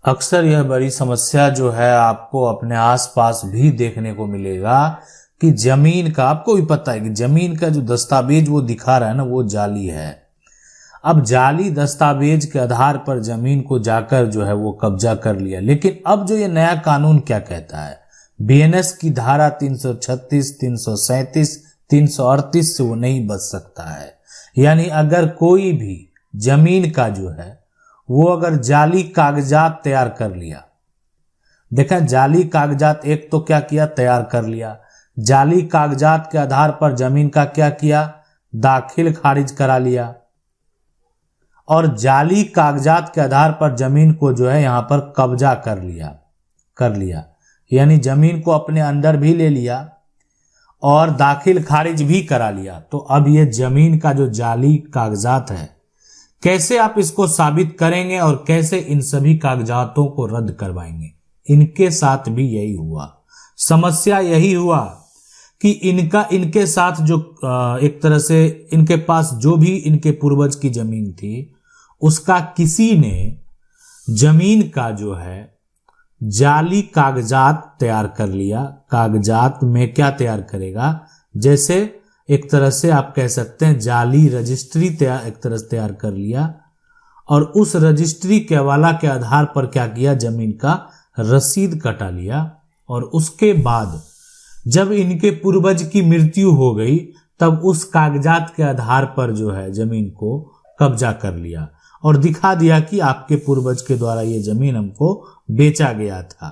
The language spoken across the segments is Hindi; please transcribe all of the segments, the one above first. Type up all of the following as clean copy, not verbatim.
अक्सर यह बड़ी समस्या जो है आपको अपने आसपास भी देखने को मिलेगा कि जमीन का, आपको भी पता है कि जमीन का जो दस्तावेज वो दिखा रहा है ना, वो जाली है। अब जाली दस्तावेज के आधार पर जमीन को जाकर जो है वो कब्जा कर लिया। लेकिन अब जो ये नया कानून क्या कहता है, बीएनएस की धारा 336, 337, 338 से वो नहीं बच सकता है। यानी अगर कोई भी जमीन का जो है वो अगर जाली कागजात तैयार कर लिया, देखा जाली कागजात, एक तो क्या किया, तैयार कर लिया, जाली कागजात के आधार पर जमीन का क्या किया, दाखिल खारिज करा लिया, और जाली कागजात के आधार पर जमीन को जो है यहां पर कब्जा कर लिया, यानी जमीन को अपने अंदर भी ले लिया और दाखिल खारिज भी करा लिया। तो अब ये जमीन का जो जाली कागजात है, कैसे आप इसको साबित करेंगे और कैसे इन सभी कागजातों को रद्द करवाएंगे? इनके साथ भी यही हुआ। समस्या यही हुआ कि इनके साथ जो एक तरह से इनके पास जो भी इनके पूर्वज की जमीन थी, उसका किसी ने जमीन का जो है जाली कागजात तैयार कर लिया। कागजात में क्या तैयार करेगा, जैसे एक तरह से आप कह सकते हैं जाली रजिस्ट्री एक तरह से तैयार कर लिया, और उस रजिस्ट्री के हवाला के आधार पर क्या किया, जमीन का रसीद कटा लिया। और उसके बाद जब इनके पूर्वज की मृत्यु हो गई, तब उस कागजात के आधार पर जो है जमीन को कब्जा कर लिया और दिखा दिया कि आपके पूर्वज के द्वारा ये जमीन हमको बेचा गया था।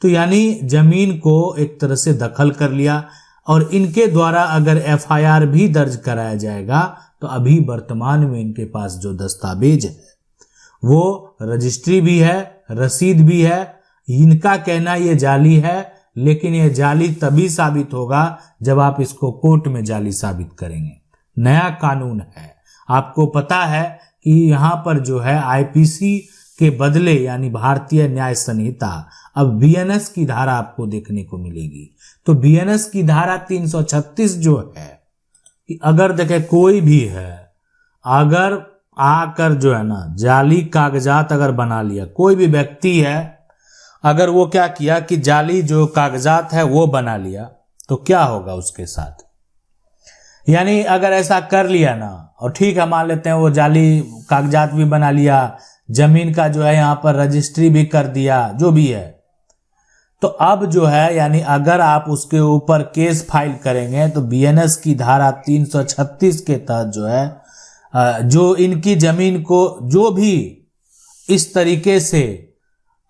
तो यानी जमीन को एक तरह से दखल कर लिया। और इनके द्वारा अगर एफआईआर भी दर्ज कराया जाएगा तो अभी वर्तमान में इनके पास जो दस्तावेज है वो रजिस्ट्री भी है, रसीद भी है। इनका कहना ये जाली है, लेकिन ये जाली तभी साबित होगा जब आप इसको कोर्ट में जाली साबित करेंगे। नया कानून है, आपको पता है कि यहां पर जो है आईपीसी के बदले यानी भारतीय न्याय संहिता, अब बीएनएस की धारा आपको देखने को मिलेगी। तो बीएनएस की धारा 336 जो है कि अगर देखे कोई भी है, अगर आकर जो है ना जाली कागजात अगर बना लिया, कोई भी व्यक्ति है अगर वो क्या किया कि जाली जो कागजात है वो बना लिया, तो क्या होगा उसके साथ। यानी अगर ऐसा कर लिया ना, और ठीक है मान लेते हैं वो जाली कागजात भी बना लिया, जमीन का जो है यहां पर रजिस्ट्री भी कर दिया, जो भी है, तो अब जो है यानी अगर आप उसके ऊपर केस फाइल करेंगे तो बीएनएस की धारा 336 के तहत जो है जो इनकी जमीन को जो भी इस तरीके से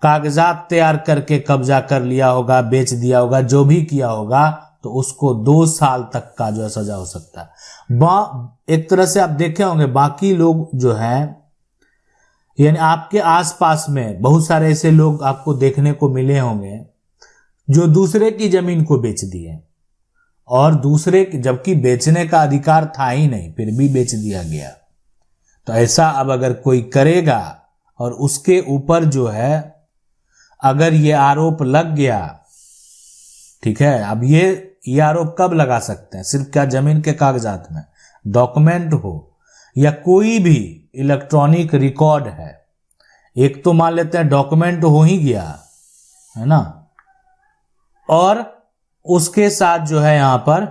कागजात तैयार करके कब्जा कर लिया होगा, बेच दिया होगा, जो भी किया होगा, तो उसको 2 साल तक का जो है सजा हो सकता है। एक तरह से आप देखे होंगे बाकी लोग जो हैं, यानी आपके आसपास में बहुत सारे ऐसे लोग आपको देखने को मिले होंगे जो दूसरे की जमीन को बेच दिए, और दूसरे जबकि बेचने का अधिकार था ही नहीं, फिर भी बेच दिया गया। तो ऐसा अब अगर कोई करेगा और उसके ऊपर जो है अगर ये आरोप लग गया, ठीक है, अब ये आरोप कब लगा सकते हैं, सिर्फ क्या जमीन के कागजात में, डॉक्यूमेंट हो या कोई भी इलेक्ट्रॉनिक रिकॉर्ड है। एक तो मान लेते हैं डॉक्यूमेंट हो ही गया है ना, और उसके साथ जो है यहां पर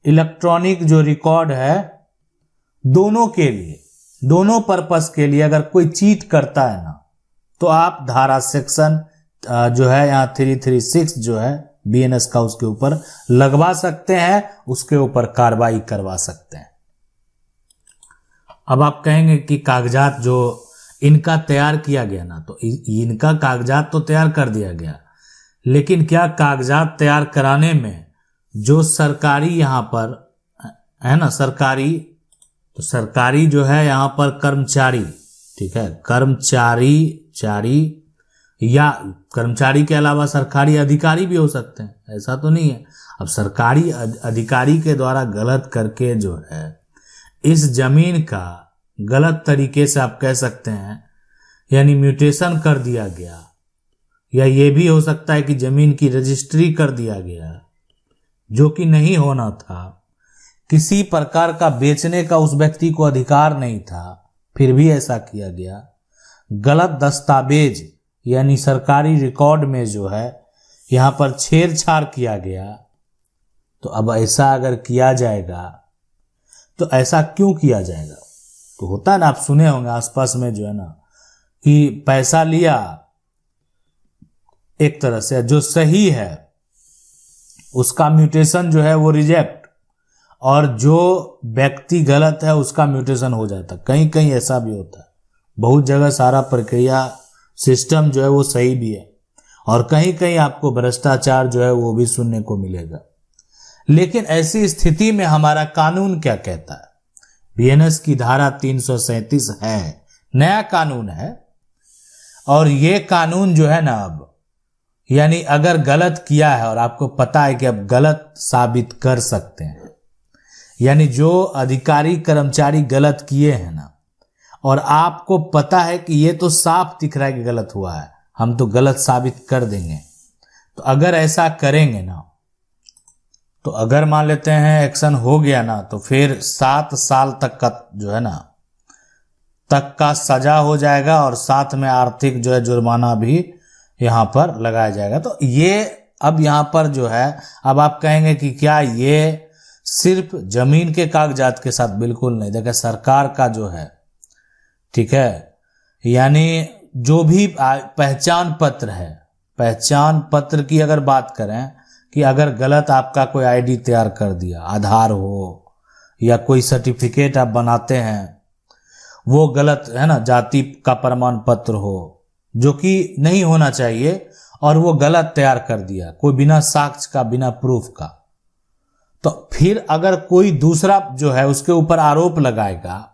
इलेक्ट्रॉनिक जो रिकॉर्ड है, दोनों के लिए, दोनों पर्पस के लिए अगर कोई चीट करता है ना, तो आप धारा सेक्शन जो है यहाँ 336 जो है बीएनएस का उसके ऊपर लगवा सकते हैं, उसके ऊपर कार्रवाई करवा सकते हैं। अब आप कहेंगे कि कागजात जो इनका तैयार किया गया ना, तो इनका कागजात तो तैयार कर दिया गया, लेकिन क्या कागजात तैयार कराने में जो सरकारी यहां पर है ना, सरकारी, तो सरकारी जो है यहां पर कर्मचारी, ठीक है, या कर्मचारी के अलावा सरकारी अधिकारी भी हो सकते हैं, ऐसा तो नहीं है। अब सरकारी अधिकारी के द्वारा गलत करके जो है इस जमीन का गलत तरीके से आप कह सकते हैं यानी म्यूटेशन कर दिया गया, या ये भी हो सकता है कि जमीन की रजिस्ट्री कर दिया गया, जो कि नहीं होना था। किसी प्रकार का बेचने का उस व्यक्ति को अधिकार नहीं था, फिर भी ऐसा किया गया, गलत दस्तावेज यानी सरकारी रिकॉर्ड में जो है यहां पर छेड़छाड़ किया गया, तो अब ऐसा अगर किया जाएगा तो ऐसा क्यों किया जाएगा? तो होता है ना, आप सुने होंगे आसपास में जो है ना कि पैसा लिया, एक तरह से जो सही है उसका म्यूटेशन जो है वो रिजेक्ट, और जो व्यक्ति गलत है उसका म्यूटेशन हो जाता है। कहीं कहीं ऐसा भी होता है, बहुत जगह सारा प्रक्रिया सिस्टम जो है वो सही भी है, और कहीं कहीं आपको भ्रष्टाचार जो है वो भी सुनने को मिलेगा। लेकिन ऐसी स्थिति में हमारा कानून क्या कहता है? बीएनएस की धारा 337 है, नया कानून है, और ये कानून जो है ना अब, यानी अगर गलत किया है और आपको पता है कि अब गलत साबित कर सकते हैं, यानी जो अधिकारी कर्मचारी गलत किए हैं ना, और आपको पता है कि ये तो साफ दिख रहा है कि गलत हुआ है, हम तो गलत साबित कर देंगे, तो अगर ऐसा करेंगे ना, तो अगर मान लेते हैं एक्शन हो गया ना, तो फिर 7 साल तक का जो है ना तक का सजा हो जाएगा, और साथ में आर्थिक जो है जुर्माना भी यहां पर लगाया जाएगा। तो ये अब यहां पर जो है, अब आप कहेंगे कि क्या ये सिर्फ जमीन के कागजात के साथ? बिल्कुल नहीं। देखिए सरकार का जो है, ठीक है, यानी जो भी पहचान पत्र है, पहचान पत्र की अगर बात करें कि अगर गलत आपका कोई आईडी तैयार कर दिया, आधार हो या कोई सर्टिफिकेट आप बनाते हैं वो गलत है ना, जाति का प्रमाण पत्र हो जो कि नहीं होना चाहिए, और वो गलत तैयार कर दिया कोई बिना साक्ष्य का, बिना प्रूफ का, तो फिर अगर कोई दूसरा जो है उसके ऊपर आरोप लगाएगा,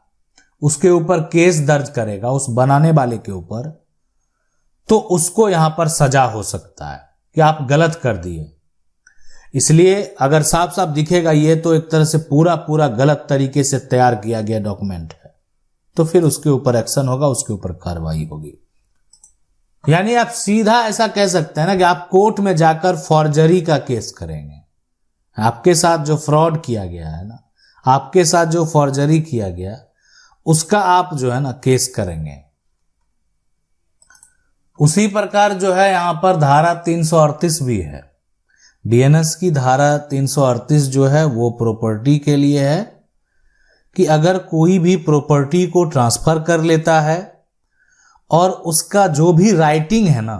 उसके ऊपर केस दर्ज करेगा उस बनाने वाले के ऊपर, तो उसको यहां पर सजा हो सकता है कि आप गलत कर दिए। इसलिए अगर साफ साफ दिखेगा ये तो एक तरह से पूरा गलत तरीके से तैयार किया गया डॉक्यूमेंट है, तो फिर उसके ऊपर एक्शन होगा, उसके ऊपर कार्रवाई होगी। यानी आप सीधा ऐसा कह सकते हैं ना कि आप कोर्ट में जाकर फॉर्जरी का केस करेंगे। आपके साथ जो फ्रॉड किया गया है ना, आपके साथ जो फॉर्जरी किया गया, उसका आप जो है ना केस करेंगे। उसी प्रकार जो है यहां पर धारा 338 भी है। बीएनएस की धारा 338 जो है वो प्रॉपर्टी के लिए है कि अगर कोई भी प्रॉपर्टी को ट्रांसफर कर लेता है और उसका जो भी राइटिंग है ना,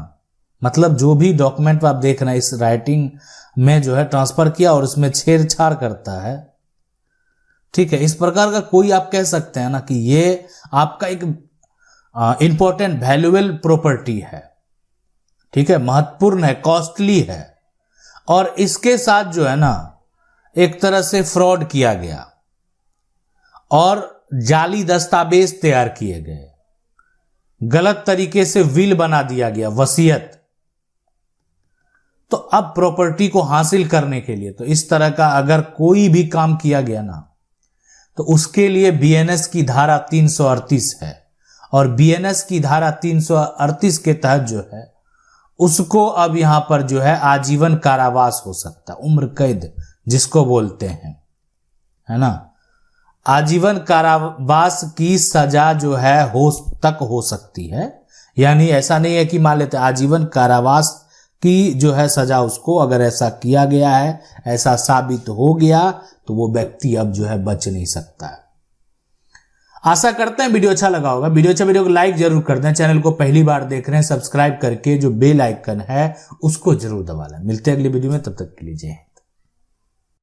मतलब जो भी डॉक्यूमेंट आप देख रहे हैं इस राइटिंग में जो है ट्रांसफर किया और उसमें छेड़छाड़ करता है, ठीक है, इस प्रकार का कोई आप कह सकते हैं ना कि ये आपका एक इंपॉर्टेंट वैल्यूएबल प्रॉपर्टी है, ठीक है, महत्वपूर्ण है, कॉस्टली है, और इसके साथ जो है ना एक तरह से फ्रॉड किया गया और जाली दस्तावेज तैयार किए गए, गलत तरीके से विल बना दिया गया, वसीयत, तो अब प्रॉपर्टी को हासिल करने के लिए तो इस तरह का अगर कोई भी काम किया गया ना, तो उसके लिए बीएनएस की धारा 338 है, और बीएनएस की धारा 338 के तहत जो है उसको अब यहां पर जो है आजीवन कारावास हो सकता है, उम्र कैद जिसको बोलते हैं, है ना, आजीवन कारावास की सजा जो है हो सकती है। यानी ऐसा नहीं है कि मान लेते आजीवन कारावास की जो है सजा उसको, अगर ऐसा किया गया है, ऐसा साबित हो गया, तो वो व्यक्ति अब जो है बच नहीं सकता है। आशा करते हैं वीडियो अच्छा लगा होगा। वीडियो को लाइक जरूर कर दें। चैनल को पहली बार देख रहे हैं, सब्सक्राइब करके जो बेल आइकन है उसको जरूर दबा लें। मिलते हैं अगली वीडियो में, तब तक के लिए जय हिंद।